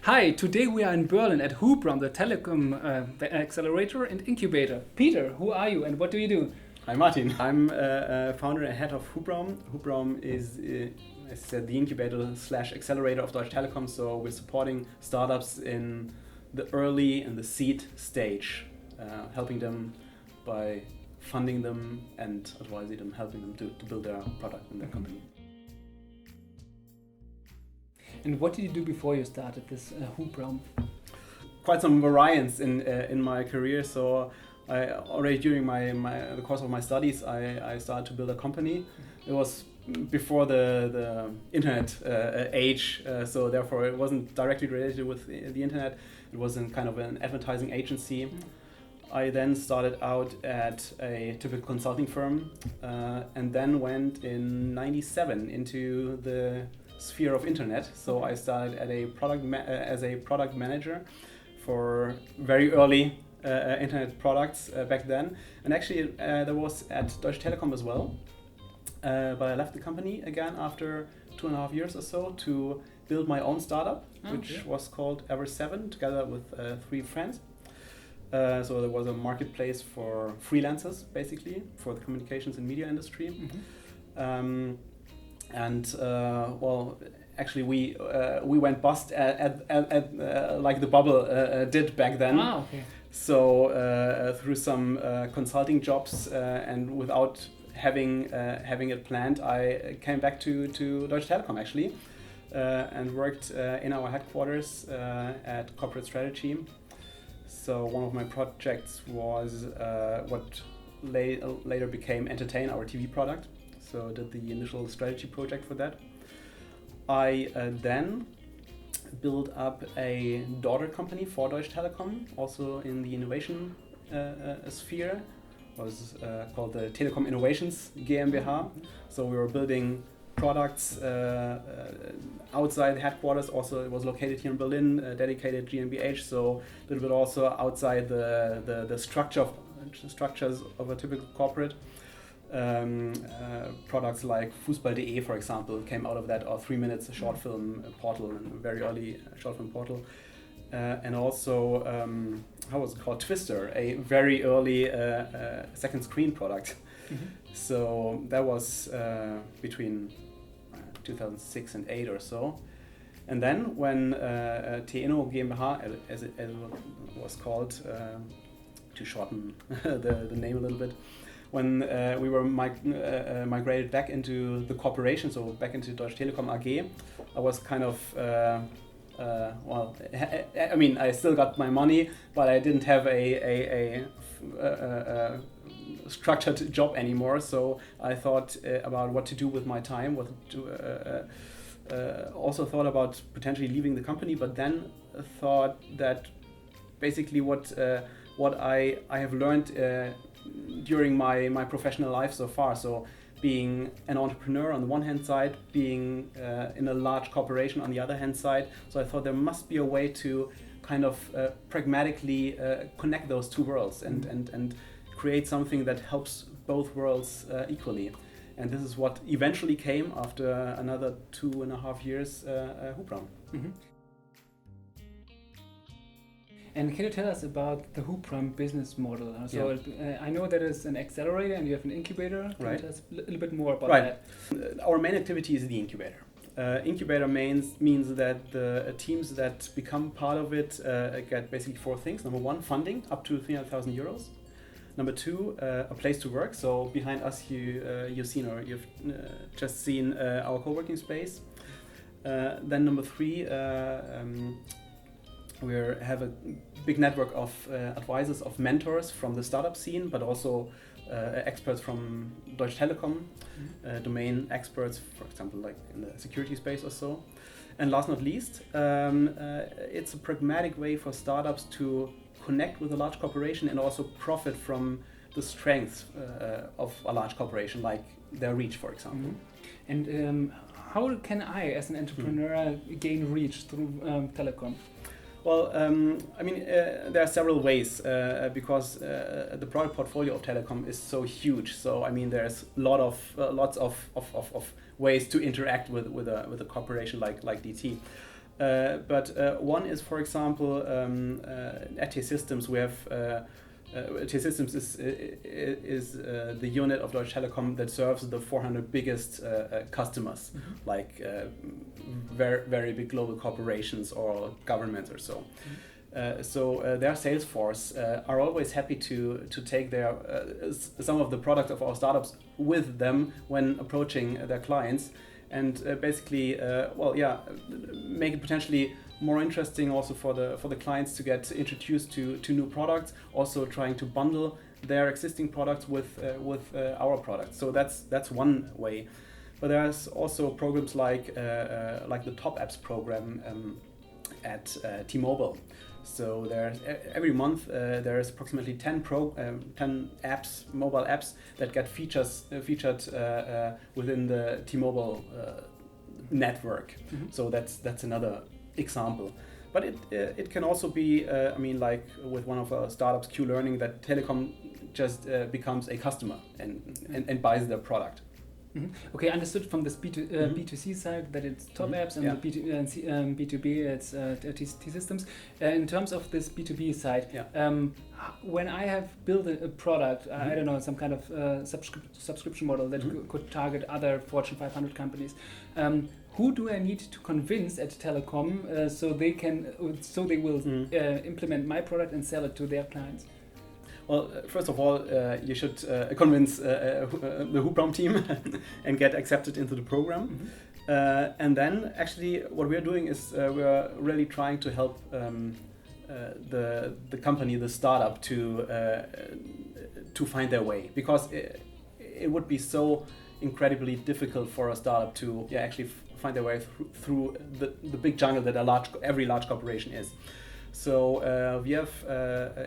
Hi, today we are in Berlin at Hubraum, the telecom accelerator and incubator. Peter, who are you and what do you do? Hi Martin, I'm founder and head of Hubraum. Hubraum is, as I said, the incubator slash accelerator of Deutsche Telekom, so we're supporting startups in the early and the seed stage, helping them by funding them and advising them, helping them to build their product and their company. And what did you do before you started this Hubraum? Quite some variance in my career. So I already during the course of my studies, I started to build a company. It was before the internet age, so therefore it wasn't directly related with the internet. It was in kind of an advertising agency. I then started out at a typical consulting firm, and then went in '97 into the sphere of internet. So I started at as a product manager for very early internet products back then, and actually there was at Deutsche Telekom as well. But I left the company again after 2.5 years or so to build my own startup, which was called Ever7, together with 3 friends. So there was a marketplace for freelancers, basically, for the communications and media industry. Well, actually, we went bust at like the bubble did back then. So through some consulting jobs and without having it planned, I came back to Deutsche Telekom actually, and worked in our headquarters at corporate strategy. So one of my projects was what later became Entertain, our TV product. So I did the initial strategy project for that. I then built up a daughter company for Deutsche Telekom, also in the innovation sphere. It was called the Telekom Innovations GmbH. So we were building products outside the headquarters. Also, it was located here in Berlin, dedicated GmbH. So a little bit also outside the structures of a typical corporate. Products like Fußball.de, for example, came out of that, or 3 Minutes short film portal, and a very early short film portal. And also, how was it called? Twister, a very early second screen product. So that was between 2006 and 2008 or so. And then when TINO GmbH, as it was called, to shorten the name a little bit, when we were migrated back into the corporation, so back into Deutsche Telekom AG, I was kind of, I mean, I still got my money, but I didn't have a structured job anymore. So I thought about what to do with my time, also thought about potentially leaving the company, but then thought that basically what I have learned during my professional life so far, so being an entrepreneur on the one hand side, being in a large corporation on the other hand side, so I thought there must be a way to kind of pragmatically connect those two worlds and create something that helps both worlds equally. And this is what eventually came after another 2.5 years, Hubraum. And can you tell us about the Hubraum business model? So I know that it's an accelerator and you have an incubator. Can you tell us a little bit more about that? Our main activity is the incubator. Incubator means that the teams that become part of it get basically 4 things. Number 1, funding up to 300,000 euros. Number 2, a place to work. So behind us, you've just seen our co-working space. Then number 3. We have a big network of advisors, of mentors from the startup scene, but also experts from Deutsche Telekom, domain experts, for example, like in the security space or so. And last not least, it's a pragmatic way for startups to connect with a large corporation and also profit from the strengths of a large corporation, like their reach, for example. And how can I, as an entrepreneur, gain reach through Telekom? Well, I mean, there are several ways because the product portfolio of Telekom is so huge. So I mean, there's lots of ways to interact with a corporation like DT. But one is, for example, at T-Systems we have T-Systems is the unit of Deutsche Telekom that serves the 400 biggest customers, like very big global corporations or governments or so. So their sales force are always happy to take their some of the products of our startups with them when approaching their clients, and basically, make it potentially more interesting also for the clients to get introduced to new products. Also trying to bundle their existing products with our products. So that's one way. But there's also programs like the Top Apps program at T-Mobile. So there's every month there's approximately 10 apps, mobile apps that get featured within the T-Mobile network. So that's another example. But it can also be, like with one of our startups, Q Learning, that Telecom just becomes a customer and buys their product. Okay, understood from this B2C side that it's Top Apps, and the B2B it's T-Systems. In terms of this B2B side, when I have built a product, I don't know, some kind of subscription model that could target other Fortune 500 companies, who do I need to convince at Telecom so they will implement my product and sell it to their clients? Well, first of all, you should convince the Hubraum team and get accepted into the program. And then, actually, what we're doing is we're really trying to help the company, the startup, to find their way, because it would be so incredibly difficult for a startup to actually find their way through the big jungle that every large corporation is. So we have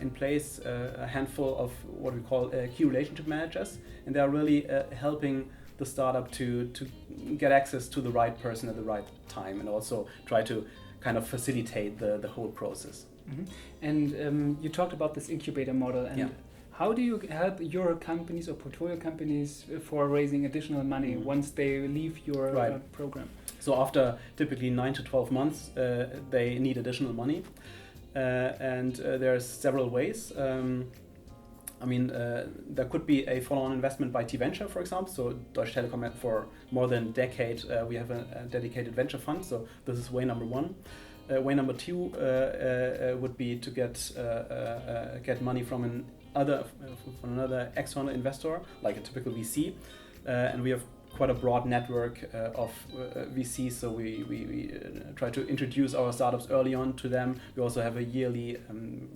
in place a handful of what we call key relationship managers, and they are really helping the startup to get access to the right person at the right time, and also try to kind of facilitate the whole process. And you talked about this incubator model, and how do you help your companies or portfolio companies for raising additional money once they leave your program? So after typically 9 to 12 months, they need additional money. And there's several ways. There could be a follow-on investment by T-Venture, for example. So Deutsche Telekom, for more than a decade, we have a dedicated venture fund. So this is way number one. Way number two would be to get money from another external investor, like a typical VC. And we have quite a broad network of VCs, so we try to introduce our startups early on to them. We also have a yearly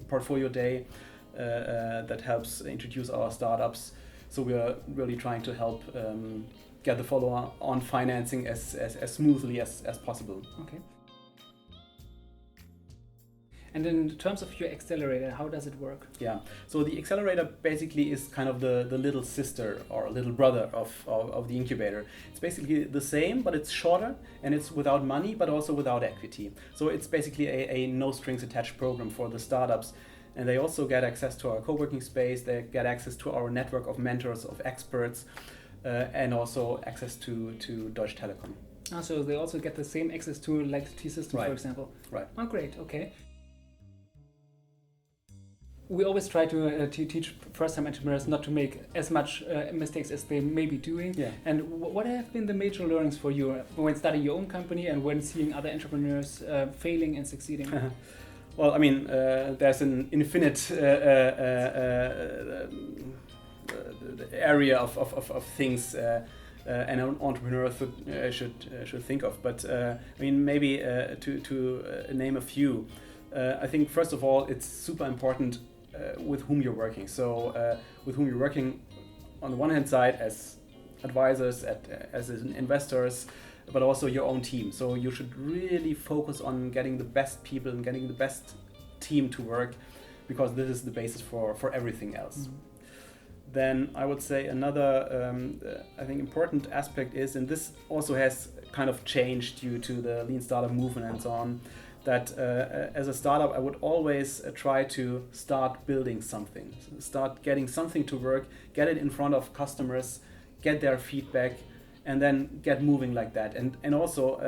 portfolio day that helps introduce our startups. So we are really trying to help get the follow-on financing as smoothly as possible. Okay. And in terms of your accelerator, how does it work? Yeah, so the accelerator basically is kind of the little sister or little brother of the incubator. It's basically the same, but it's shorter, and it's without money, but also without equity. So it's basically a no strings attached program for the startups. And they also get access to our co-working space, they get access to our network of mentors, of experts, and also access to Deutsche Telekom. So they also get the same access to like T-Systems, for example? Right. Oh, great, okay. We always try to teach first-time entrepreneurs not to make as much mistakes as they may be doing. Yeah. And what have been the major learnings for you when starting your own company and when seeing other entrepreneurs failing and succeeding? Well, there's an infinite area of things an entrepreneur should think of. But maybe to name a few. I think first of all, it's super important with whom you're working. So with whom you're working on the one hand side as advisors, as investors, but also your own team. So you should really focus on getting the best people and getting the best team to work, because this is the basis for everything else. Mm-hmm. Then I would say another I think important aspect is, and this also has kind of changed due to the lean startup movement and so on, that as a startup I would always try to start building something, start getting something to work, get it in front of customers, get their feedback, and then get moving like that. And also,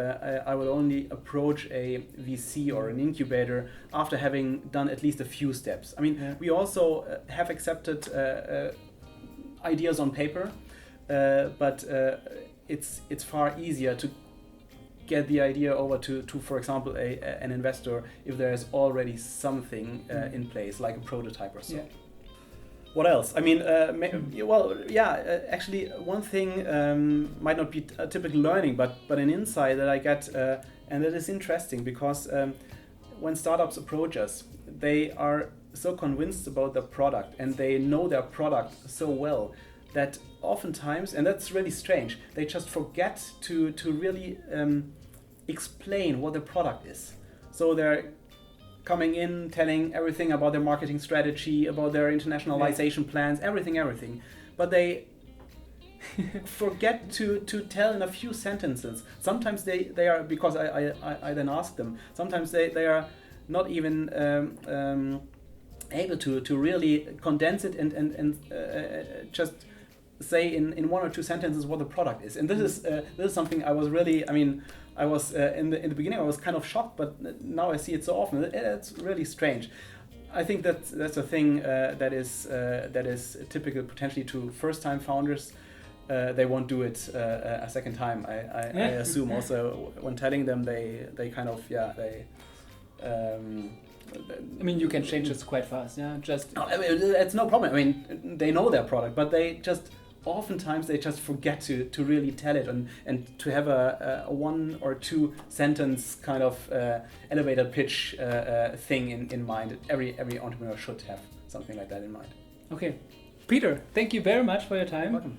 I will only approach a VC or an incubator after having done at least a few steps. I mean, we also have accepted ideas on paper, but it's far easier to get the idea over to for example, an investor if there is already something in place, like a prototype or so. Yeah. What else? I mean, actually, one thing might not be a typical learning, but an insight that I get, and that is interesting because when startups approach us, they are so convinced about their product and they know their product so well that oftentimes, and that's really strange, they just forget to really explain what the product is. So they're coming in, telling everything about their marketing strategy, about their internationalization plans, everything. But they forget to tell in a few sentences. Sometimes they are, because I then ask them, sometimes they are not even able to really condense it and just say in one or two sentences what the product is. And this is something I was really, I was in the beginning I was kind of shocked, but now I see it so often. It's really strange. I think that's a thing that is typical potentially to first-time founders. They won't do it a second time. I assume also when telling them they kind of you can change this quite fast. Yeah, it's no problem. They know their product, but oftentimes they just forget to really tell it and to have a one or two sentence kind of elevator pitch thing in mind. Every entrepreneur should have something like that in mind. Okay, Peter, thank you very much for your time. Welcome.